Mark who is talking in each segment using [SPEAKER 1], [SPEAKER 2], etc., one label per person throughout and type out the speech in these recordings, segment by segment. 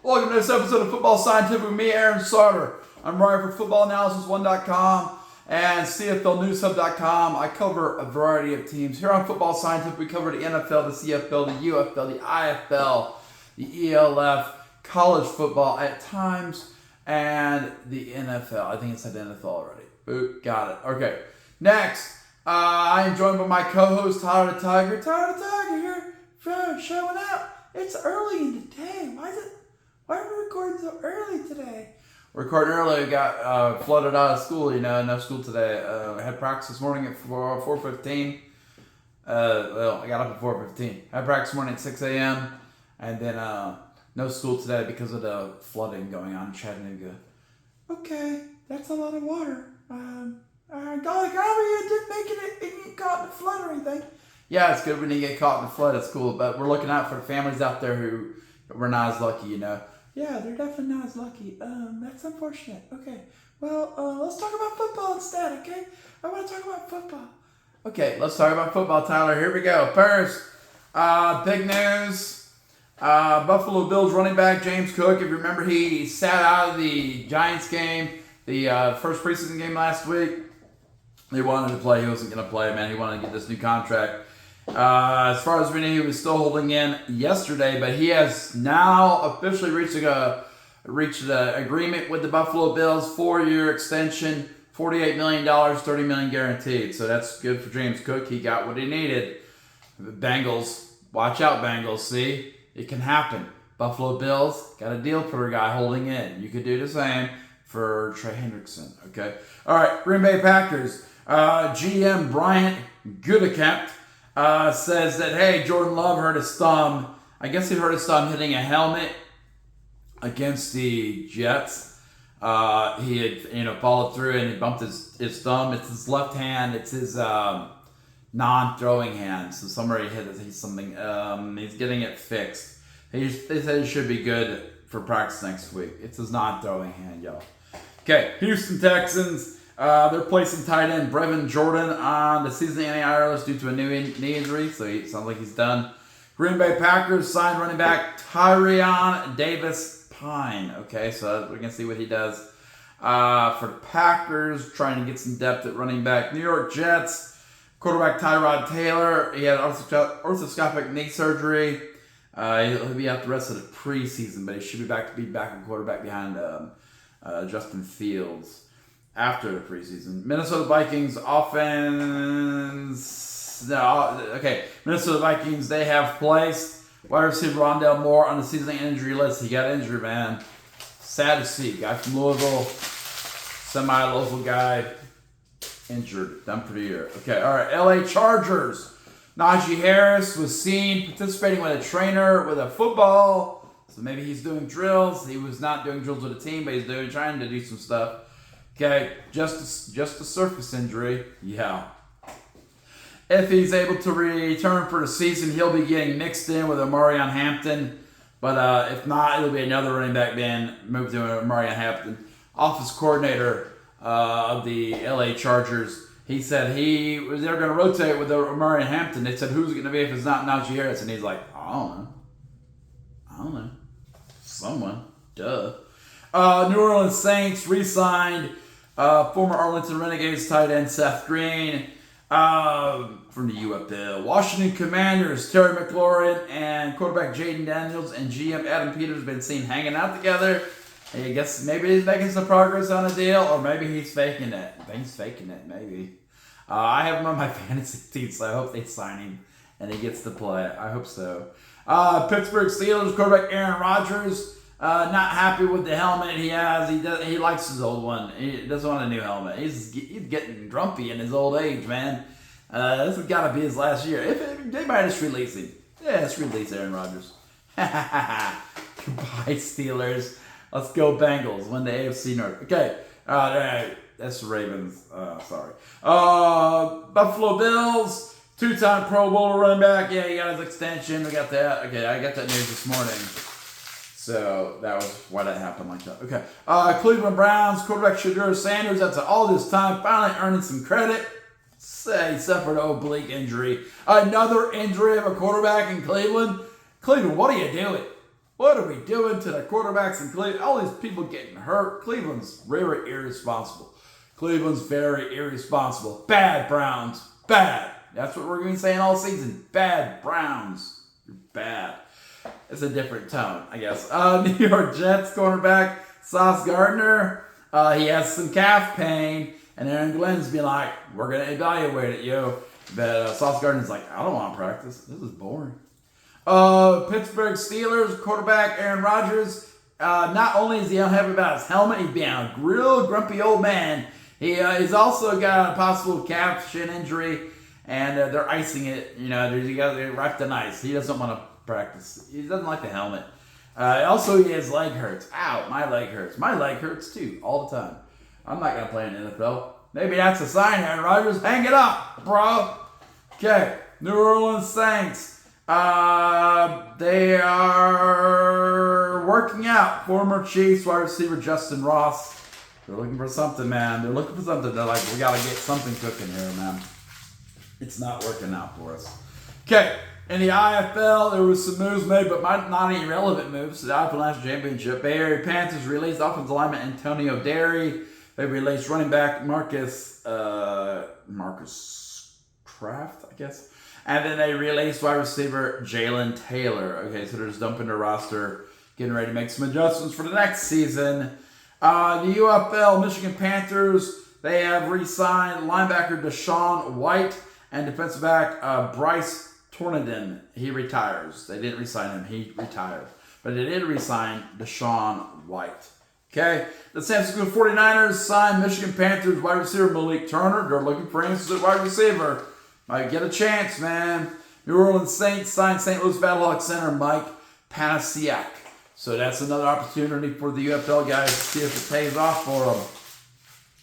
[SPEAKER 1] Welcome to this episode of Football Scientific with me, Aaron Sauter. I'm writer for FootballAnalysisOne.com and CFLNewsHub.com. I cover a variety of teams. Here on Football Scientific, we cover the NFL, the CFL, the UFL, the IFL, the ELF, college football at times, and the NFL. I think it said NFL already. Boop, got it. Okay, next, I am joined by my co-host, Tyler the Tiger. Tyler the Tiger here, showing up. It's early in the day. Why are we recording so early today? We're recording early. We got flooded out of school, no school today. I had practice this morning at 4:15. I got up at 4:15. Had practice this morning at 6 a.m. And then no school today because of the flooding going on in Chattanooga. Okay, that's a lot of water. Golly, you didn't make it and get caught in the flood or anything. Yeah, it's good when you get caught in the flood. It's cool, but we're looking out for the families out there who were not as lucky, Yeah, they're definitely not as lucky. That's unfortunate. Okay, well, let's talk about football instead, okay? I want to talk about football. Okay, let's talk about football, Tyler. Here we go. First, big news. Buffalo Bills running back James Cook. If you remember, he sat out of the Giants game, the first preseason game last week. They wanted to play. He wasn't going to play, man. He wanted to get this new contract. As far as we knew, he was still holding in yesterday, but he has now officially reached an agreement with the Buffalo Bills, 4-year extension, $48 million, $30 million guaranteed. So that's good for James Cook. He got what he needed. The Bengals, watch out, Bengals. See, it can happen. Buffalo Bills got a deal for a guy holding in. You could do the same for Trey Hendrickson. Okay. All right. Green Bay Packers. GM Bryant Gutekunst says that, hey, Jordan Love hurt his thumb. I guess he hurt his thumb hitting a helmet against the Jets. He had, followed through and he bumped his thumb. It's his left hand. It's his non-throwing hand. So somebody hit something. He's getting it fixed. They said he should be good for practice next week. It's his non-throwing hand, y'all. Okay, Houston Texans. They're placing tight end Brevin Jordan on the season-ending IR list due to a knee injury, so it sounds like he's done. Green Bay Packers signed running back Tyrion Davis-Pine. Okay, so we're going to see what he does. For the Packers, trying to get some depth at running back. New York Jets, quarterback Tyrod Taylor. He had orthoscopic knee surgery. He'll be out the rest of the preseason, but he should be back in quarterback behind Justin Fields after the preseason. Minnesota Vikings offense. Minnesota Vikings, they have placed wide receiver Rondell Moore on the season injury list. He got injured, man. Sad to see. Guy from Louisville, semi-local guy, injured. Done for the year. Okay, all right. LA Chargers. Najee Harris was seen participating with a trainer with a football. So maybe he's doing drills. He was not doing drills with a team, but he's trying to do some stuff. Okay, just a surface injury. Yeah. If he's able to return for the season, he'll be getting mixed in with Omarion Hampton. But if not, it'll be another running back being moved to Omarion Hampton. Office coordinator of the LA Chargers, he said they were going to rotate with Omarion Hampton. They said, who's it going to be if it's not Najee Harris? And he's like, I don't know. Someone. Duh. New Orleans Saints re-signed former Arlington Renegades tight end Seth Green from the UFL. Washington Commanders, Terry McLaurin and quarterback Jaden Daniels and GM Adam Peters have been seen hanging out together. I guess maybe he's making some progress on a deal, or maybe he's faking it. I think he's faking it, maybe. I have him on my fantasy team, so I hope they sign him and he gets to play. I hope so. Pittsburgh Steelers quarterback Aaron Rodgers. Not happy with the helmet he has. He likes his old one. He doesn't want a new helmet. He's getting grumpy in his old age, man. This has got to be his last year. If they might just release him. Yeah, let's release Aaron Rodgers. Goodbye, Steelers. Let's go Bengals. Win the AFC North. Okay. That's the Ravens. Sorry. Buffalo Bills. 2-time Pro Bowl running back. Yeah, he got his extension. We got that. Okay, I got that news this morning. So that was why that happened like that. Okay. Cleveland Browns quarterback Shedeur Sanders, after all this time, finally earning some credit. He suffered an oblique injury. Another injury of a quarterback in Cleveland. Cleveland, what are you doing? What are we doing to the quarterbacks in Cleveland? All these people getting hurt. Cleveland's very irresponsible. Cleveland's very irresponsible. Bad Browns. Bad. That's what we're going to be saying all season. Bad Browns. You're bad. It's a different tone, I guess. New York Jets cornerback Sauce Gardner. He has some calf pain. And Aaron Glenn's being like, we're going to evaluate it, yo. But Sauce Gardner's like, I don't want to practice. This is boring. Pittsburgh Steelers quarterback Aaron Rodgers. Not only is he unhappy about his helmet, he's being a real grumpy old man. He's also got a possible calf shin injury, and they're icing it. You know, they're wrapped in ice. He doesn't want to practice. He doesn't like the helmet. Also, his leg hurts. Ow, my leg hurts. My leg hurts too, all the time. I'm not going to play in the NFL. Maybe that's a sign, Aaron Rodgers. Hang it up, bro. Okay, New Orleans Saints. They are working out. Former Chiefs wide receiver Justin Ross. They're looking for something, man. They're looking for something. They're like, we got to get something cooking here, man. It's not working out for us. Okay, in the IFL, there was some moves made, but not any relevant moves. The IFL National Championship. Bay Area Panthers released offensive lineman Antonio Derry. They released running back Marcus Kraft, I guess. And then they released wide receiver Jalen Taylor. Okay, so they're just dumping their roster, getting ready to make some adjustments for the next season. The UFL Michigan Panthers, they have re-signed linebacker Deshaun White and defensive back Bryce Tornadin. He retires. They didn't re-sign him. He retired. But they did re-sign Deshaun White. Okay, the San Francisco 49ers signed Michigan Panthers wide receiver Malik Turner. They're looking for answers at wide receiver. Might get a chance, man. New Orleans Saints signed St. Louis Battlehawks center Mike Panasiak. So that's another opportunity for the UFL guys to see if it pays off for them.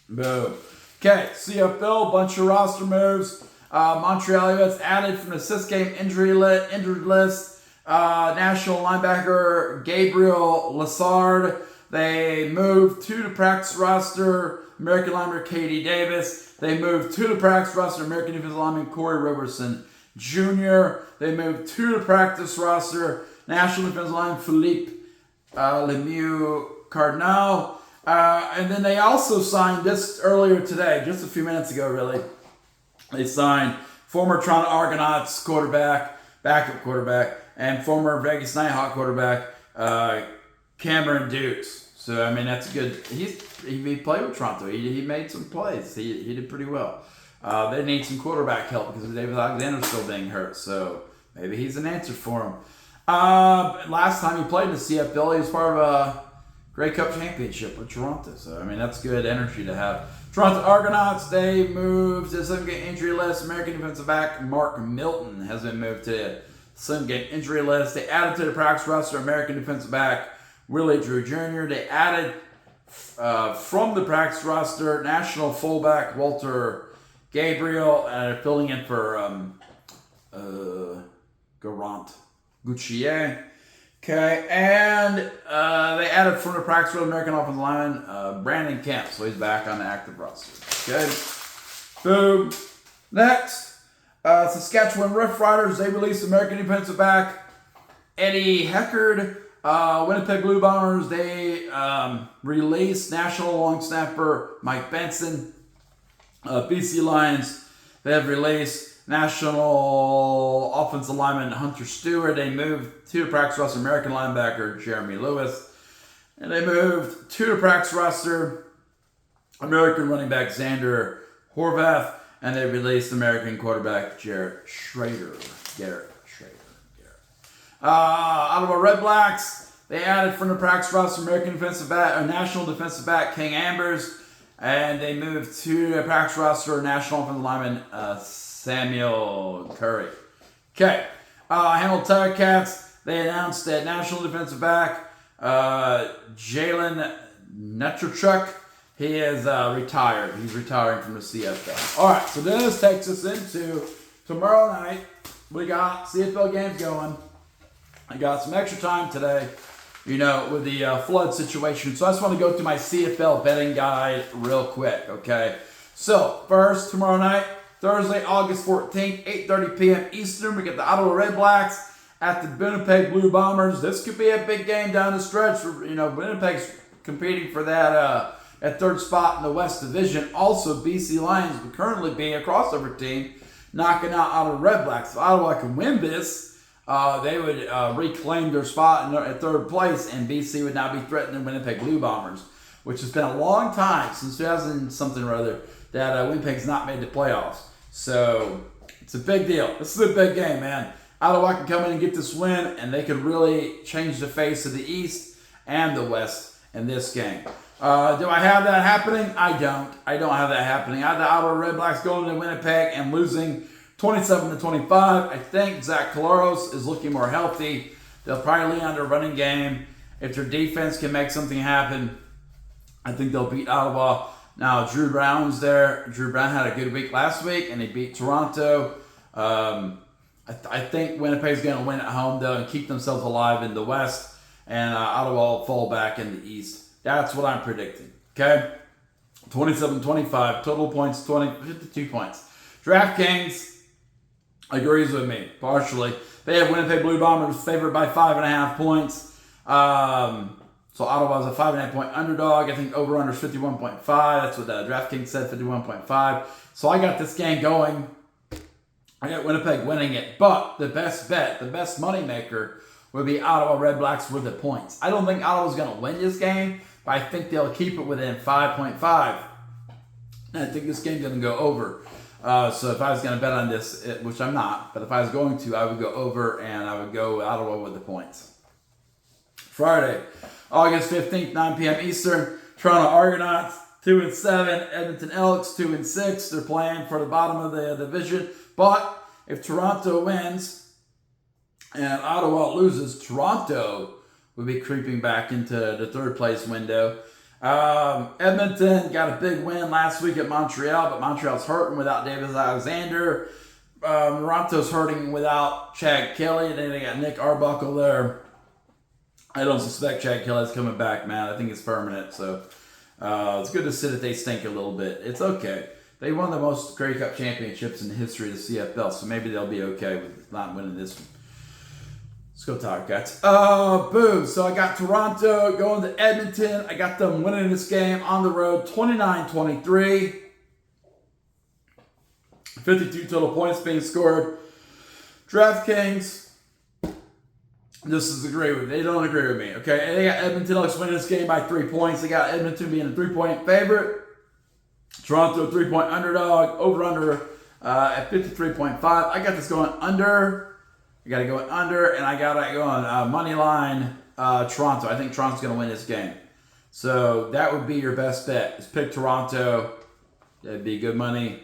[SPEAKER 1] Boom. Okay, CFL, bunch of roster moves. Montreal US added from the 6-game injured list. National linebacker Gabriel Lassard. They moved to the practice roster American linebacker Katie Davis. They moved to the practice roster American defensive lineman Corey Roberson Jr. They moved to the practice roster National defensive lineman Philippe Lemieux Cardinal. And then they also signed this earlier today, just a few minutes ago really. They signed former Toronto Argonauts backup quarterback, and former Vegas Nighthawk quarterback Cameron Dukes. So, I mean, that's good. He played with Toronto. He made some plays. He did pretty well. They need some quarterback help because David Alexander's still being hurt. So, maybe he's an answer for him. Last time he played in the CFL, he was part of a Grey Cup championship with Toronto. So, I mean, that's good energy to have. Toronto Argonauts, they moved to the 7-game injury list. American defensive back Mark Milton has been moved to the 7-game injury list. They added to the practice roster American defensive back Willie Drew Jr. They added from the practice roster national fullback Walter Gabriel, filling in for Garant Gouchier. Okay, and they added from the practice roster American offensive lineman Brandon Kemp, so he's back on the active roster. Okay, boom. Next, Saskatchewan Roughriders, they released American defensive back Eddie Heckard. Winnipeg Blue Bombers, they released national long snapper Mike Benson. BC Lions, they have released national offensive lineman Hunter Stewart. They moved to the practice roster American linebacker Jeremy Lewis. And they moved to the practice roster American running back Xander Horvath. And they released American quarterback Garrett Schrader. Ottawa Red Blacks, they added from the practice roster American defensive back or national defensive back King Ambers, and they moved to the practice roster national offensive lineman Samuel Curry. Okay, Hamilton Tiger Cats, they announced that national defensive back Jalen Netrachuk, he is retired. He's retiring from the CFL. All right, so this takes us into tomorrow night. We got CFL games going. I got some extra time today, with the flood situation. So I just want to go through my CFL betting guide real quick, okay? So, first, tomorrow night, Thursday, August 14th, 8:30 p.m. Eastern, we get the Ottawa Red Blacks at the Winnipeg Blue Bombers. This could be a big game down the stretch. Winnipeg's competing for that third spot in the West Division. Also, BC Lions would currently be a crossover team, knocking out Ottawa Red Blacks. If Ottawa can win this, they would reclaim their spot at third place, and BC would now be threatening Winnipeg Blue Bombers, which has been a long time, since 2000-something or other, that Winnipeg's not made the playoffs. So it's a big deal. This is a big game, man. Ottawa can come in and get this win, and they could really change the face of the East and the West in this game. Do I have that happening? I don't. I don't have that happening. I have the Ottawa Red Blacks going to Winnipeg and losing 27-25. I think Zach Collaros is looking more healthy. They'll probably lean on their running game. If their defense can make something happen, I think they'll beat Ottawa. Now, Drew Brown's there. Drew Brown had a good week last week, and he beat Toronto. I think Winnipeg's going to win at home, though, and keep themselves alive in the West, and Ottawa will fall back in the East. That's what I'm predicting, okay? 27-25, total points, 52 points. DraftKings agrees with me, partially. They have Winnipeg Blue Bombers favored by 5.5 points. So Ottawa's a 5.5 point underdog. I think over-under is 51.5. That's what DraftKings said, 51.5. So I got this game going. I got Winnipeg winning it. But the best bet, the best moneymaker, would be Ottawa Red Blacks with the points. I don't think Ottawa's going to win this game, but I think they'll keep it within 5.5. And I think this game's going to go over. So if I was going to bet on this, which I'm not, but if I was going to, I would go over, and I would go Ottawa with the points. Friday, August 15th, 9 p.m. Eastern, Toronto Argonauts, 2-7, Edmonton Elks, 2-6. They're playing for the bottom of the division. But if Toronto wins and Ottawa loses, Toronto would be creeping back into the third place window. Edmonton got a big win last week at Montreal, but Montreal's hurting without Davis Alexander. Toronto's hurting without Chad Kelly. Then they got Nick Arbuckle there. I don't suspect Chad Kelly's coming back, man. I think it's permanent. So it's good to see that they stink a little bit. It's okay. They won the most Grey Cup championships in the history of the CFL, so maybe they'll be okay with not winning this one. Let's go Tiger Cats. Boom. So I got Toronto going to Edmonton. I got them winning this game on the road, 29-23. 52 total points being scored. DraftKings, this is agree with me. They don't agree with me, okay? And they got Edmonton Elks winning this game by 3 points. They got Edmonton being a 3-point favorite. Toronto, 3-point underdog. Over-under at 53.5. I got this going under. I got to go under, and I got it going money line Toronto. I think Toronto's going to win this game. So that would be your best bet. Is pick Toronto. That'd be good money.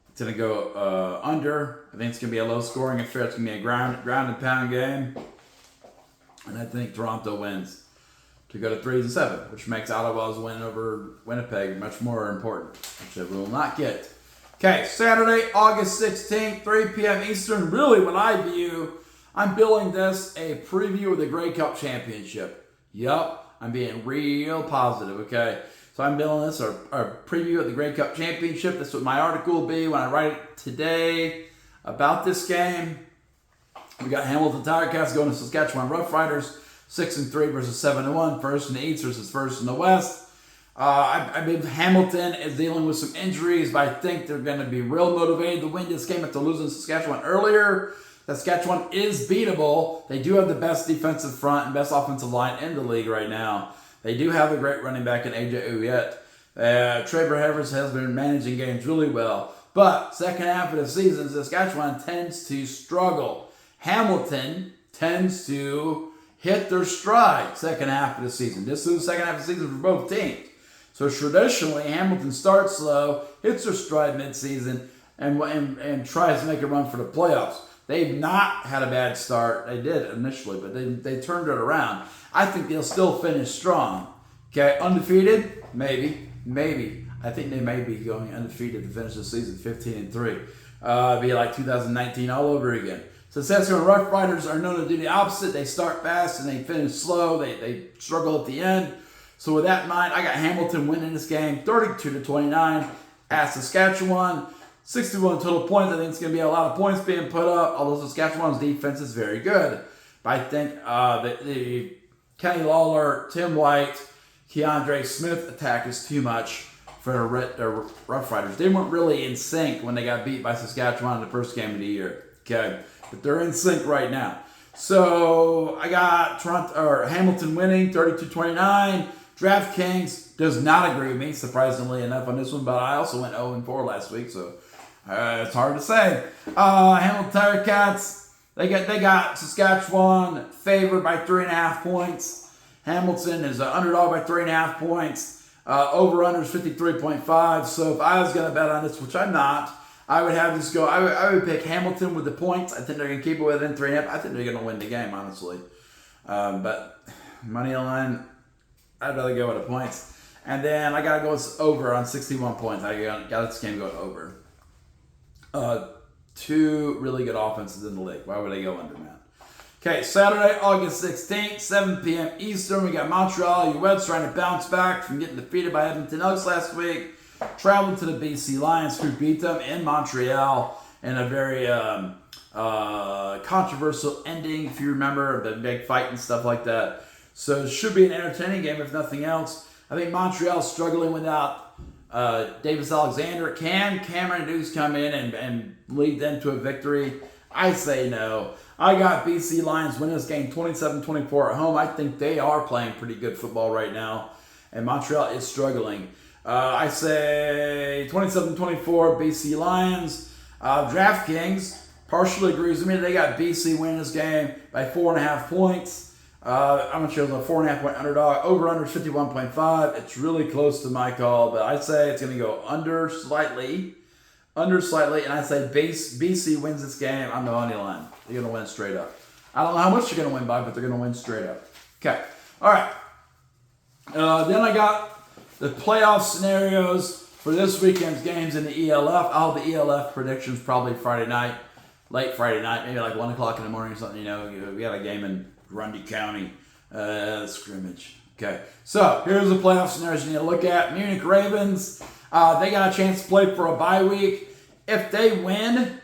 [SPEAKER 1] It's going to go under. I think it's going to be a low-scoring affair. It's going to be a ground and pound game. And I think Toronto wins to go to 3-7, which makes Ottawa's win over Winnipeg much more important, which they will not get. Okay, Saturday, August 16th, 3 p.m. Eastern. Really, what I view, I'm billing this a preview of the Grey Cup Championship. Yup, I'm being real positive, okay? So I'm billing this a preview of the Grey Cup Championship. That's what my article will be when I write it today about this game. We got Hamilton Tiger Cats going to Saskatchewan Roughriders, 6-3 versus 7-1. First in the East versus first in the West. I mean, Hamilton is dealing with some injuries, but I think they're going to be real motivated to win this game after losing Saskatchewan earlier. Saskatchewan is beatable. They do have the best defensive front and best offensive line in the league right now. They do have a great running back in AJ Ouellette. Trevor Havers has been managing games really well. But second half of the season, Saskatchewan tends to struggle. Hamilton tends to hit their stride second half of the season. This is the second half of the season for both teams. So traditionally, Hamilton starts slow, hits their stride midseason, and tries to make a run for the playoffs. They've not had a bad start. They did initially, but they turned it around. I think they'll still finish strong. Okay, undefeated? Maybe. I think they may be going undefeated to finish the season 15-3. Be like 2019 all over again. So Saskatchewan Roughriders are known to do the opposite. They start fast and they finish slow. They struggle at the end. So with that in mind, I got Hamilton winning this game 32-29 at Saskatchewan. 61 total points. I think it's going to be a lot of points being put up, although Saskatchewan's defense is very good. But I think the Kenny Lawler, Tim White, Keandre Smith attack is too much for the Rough Riders. They weren't really in sync when they got beat by Saskatchewan in the first game of the year. Okay, but they're in sync right now. So I got Hamilton winning 32-29. DraftKings does not agree with me, surprisingly enough, on this one, but I also went 0-4 last week, so it's hard to say. Hamilton Tiger Cats, they got Saskatchewan favored by 3.5 points. Hamilton is an underdog by 3.5 points. Over-under is 53.5. So if I was going to bet on this, which I'm not, I would have this go. I would pick Hamilton with the points. I think they're going to keep it within 3.5. I think they're going to win the game, honestly. But money line, I'd rather go with the points. And then I got to go over on 61 points. I got this game going over. Two really good offenses in the league. Why would they go under, man? Okay, Saturday, August 16th, 7 p.m. Eastern. We got Montreal UFL trying to bounce back from getting defeated by Edmonton Elks last week. Traveling to the BC Lions, who beat them in Montreal in a very controversial ending, if you remember, the big fight and stuff like that. So it should be an entertaining game, if nothing else. I think Montreal's struggling without Davis Alexander. Can Cameron Dukes come in and lead them to a victory? I say no. I got BC Lions win this game 27-24 at home. I think they are playing pretty good football right now, and Montreal is struggling. I say 27-24 BC Lions. DraftKings partially agrees with me. They got BC winning this game by 4.5 points. I'm not sure it's a 4.5 point underdog. Over-under 51.5. It's really close to my call, but I'd say it's going to go under slightly, and I say BC wins this game on the money line. They're going to win straight up. I don't know how much they're going to win by, but they're going to win straight up. Okay. All right. Then I got the playoff scenarios for this weekend's games in the ELF. I'll have the ELF predictions probably Friday night, late Friday night, maybe like 1 o'clock in the morning or something. You know, we got a game in Grundy County, scrimmage. Okay. So here's the playoff scenarios you need to look at. Munich Ravens, they got a chance to play for a bye week. If they win,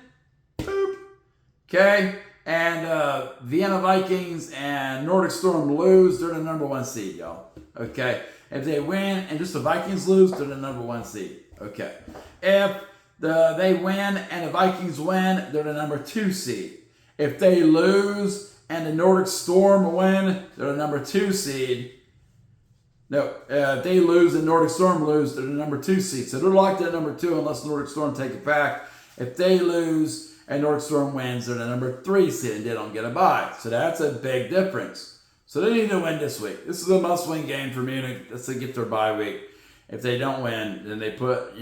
[SPEAKER 1] okay, and Vienna Vikings and Nordic Storm lose, they're the number 1 seed, y'all. Okay. If they win and just the Vikings lose, they're the number 1 seed. Okay. If they win and the Vikings win, they're the number 2 seed. If they lose and the Nordic Storm win, they're the number 2 seed. No, if they lose and Nordic Storm lose, they're the number 2 seed. So they're locked at number 2 unless Nordic Storm take it back. If they lose and Nordic Storm wins, they're the number 3 seed and they don't get a bye. So that's a big difference. So they need to win this week. This is a must-win game for Munich. That's to get their bye week. If they don't win, then they put,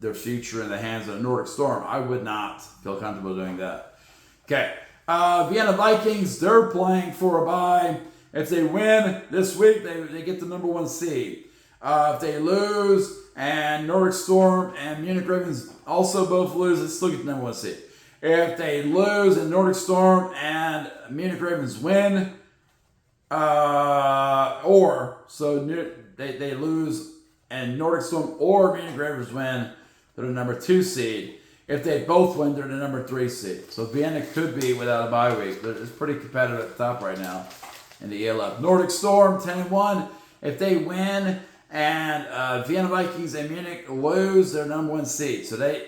[SPEAKER 1] their future in the hands of the Nordic Storm. I would not feel comfortable doing that. Okay. Vienna Vikings, they're playing for a bye. If they win this week, they get the number 1 seed. If they lose and Nordic Storm and Munich Ravens also both lose, they still get the number 1 seed. If they lose and Nordic Storm and Munich Ravens win, they lose and Nordic Storm or Munich Ravens win, they're the number 2 seed. If they both win, they're the number 3 seed. So Vienna could be without a bye week. It's pretty competitive at the top right now in the ELF. Nordic Storm 10-1. If they win and Vienna Vikings and Munich lose, they're number 1 seed. So they're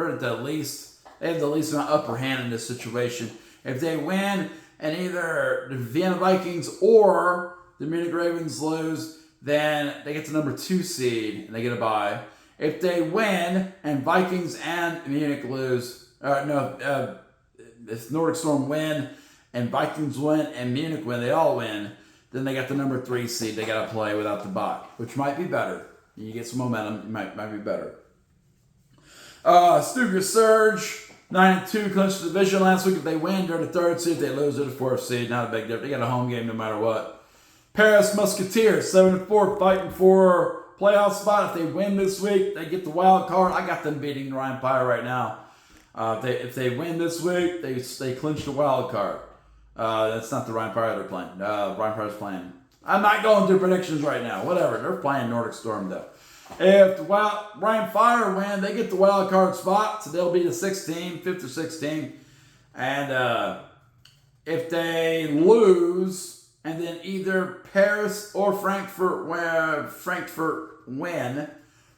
[SPEAKER 1] at the least. They have the least amount of upper hand in this situation. If they win and either the Vienna Vikings or the Munich Ravens lose, then they get the number 2 seed and they get a bye. If they win and Vikings and Munich lose, if Nordic Storm win and Vikings win and Munich win, they all win, then they got the number 3 seed. They got to play without the bye, which might be better. You get some momentum, it might be better. Stuttgart Surge, 9-2, clinched the division last week. If they win, they're the 3rd seed. If they lose, they're the 4th seed. Not a big difference. They got a home game no matter what. Paris Musketeers, 7-4, fighting for playoff spot. If they win this week, they get the wild card. I got them beating Ryan Fire right now. If they win this week, they clinch the wild card. That's not the Ryan Fire they're playing. Ryan Fire's playing. I'm not going through predictions right now. Whatever. They're playing Nordic Storm though. If Ryan Fire win, they get the wild card spot, so they'll be the 5th or 16th. And if they lose and then either Paris or Frankfurt win,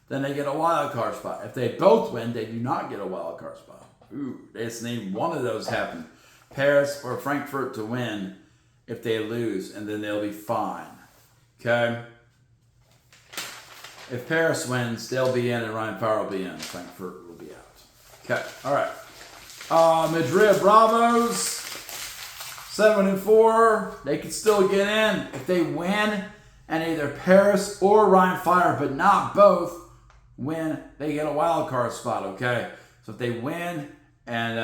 [SPEAKER 1] then they get a wild card spot. If they both win, they do not get a wild card spot. Ooh, they just need one of those happen. Paris or Frankfurt to win if they lose, and then they'll be fine. Okay? If Paris wins, they'll be in and Ryan Fowler will be in. Frankfurt will be out. Okay, all right. Madrid Bravos, 7-4. They can still get in if they win, and either Paris or Ryan Fire, but not both, win. They get a wild card spot. Okay, so if they win and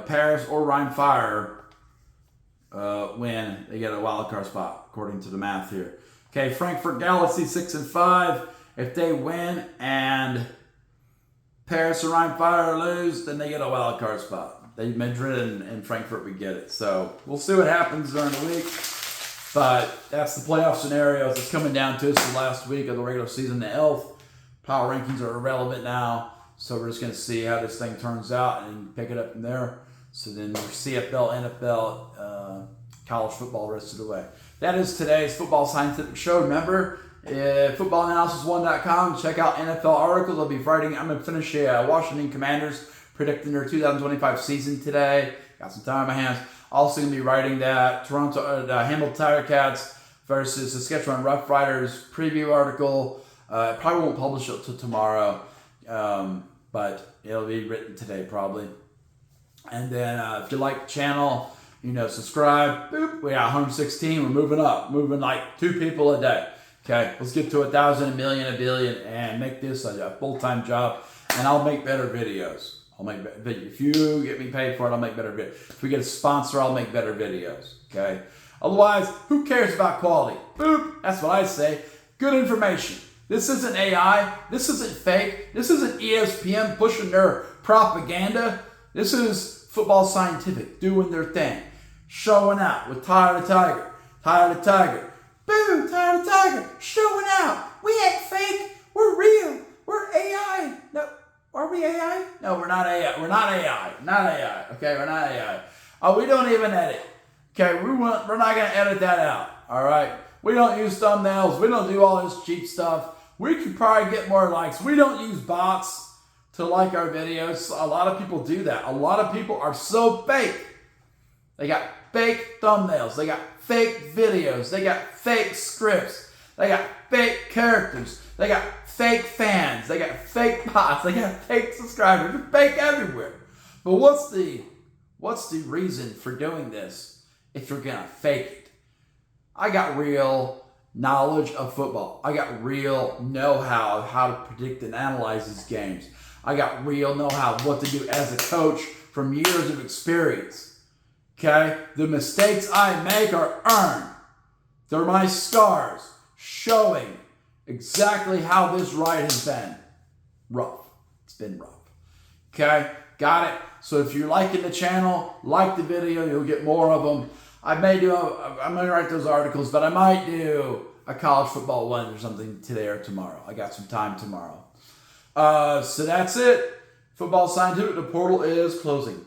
[SPEAKER 1] Paris or Ryan Fire win, they get a wild card spot according to the math here. Okay, Frankfurt Galaxy 6-5. If they win and Paris or Ryan Fire lose, then they get a wild card spot. Madrid and Frankfurt would get it. So we'll see what happens during the week. But that's the playoff scenarios. It's coming down to us the last week of the regular season. The ELF power rankings are irrelevant now. So we're just going to see how this thing turns out and pick it up from there. So then CFL, NFL, college football the rest of the way. That is today's Football Scientific Show. Remember, footballanalysis1.com. Check out NFL articles. I'll be writing. I'm going to finish Washington Commanders predicting their 2025 season today. Got some time on my hands. Also going to be writing that Toronto Hamilton Tiger Cats versus Saskatchewan Rough Riders preview article. Probably won't publish it till tomorrow, but it'll be written today probably. And then if you like the channel, subscribe. Boop. We got 116. We're moving up. Moving like 2 people a day. Okay, let's get to 1,000, a million, a billion, and make this a full-time job. And I'll make better videos. If you get me paid for it, I'll make better videos. If we get a sponsor, I'll make better videos. Okay. Otherwise, who cares about quality? Boop. That's what I say. Good information. This isn't AI. This isn't fake. This isn't ESPN pushing their propaganda. This is Football Scientific doing their thing. Showing out with Tyler the Tiger. Tyler the Tiger. Boo! Tyler the Tiger. Showing out. We ain't fake. We're real. We're AI. No, are we AI? No, we're not AI. We're not AI. Not AI. Okay, we're not AI. Oh, we don't even edit. Okay, we're not going to edit that out. All right? We don't use thumbnails. We don't do all this cheap stuff. We could probably get more likes. We don't use bots to like our videos. A lot of people do that. A lot of people are so fake. They got fake thumbnails. They got fake videos. They got fake scripts. They got fake characters. They got fake fans. They got fake bots. They got fake subscribers. They're fake everywhere. But what's the reason for doing this if you're going to fake it? I got real knowledge of football. I got real know-how of how to predict and analyze these games. I got real know-how of what to do as a coach from years of experience. Okay? The mistakes I make are earned. They're my scars showing exactly how this ride has been rough. It's been rough. Okay? Got it? So if you're liking the channel, like the video, you'll get more of them. I'm going to write those articles, but I might do a college football one or something today or tomorrow. I got some time tomorrow. So that's it. Football Scientific, the portal is closing.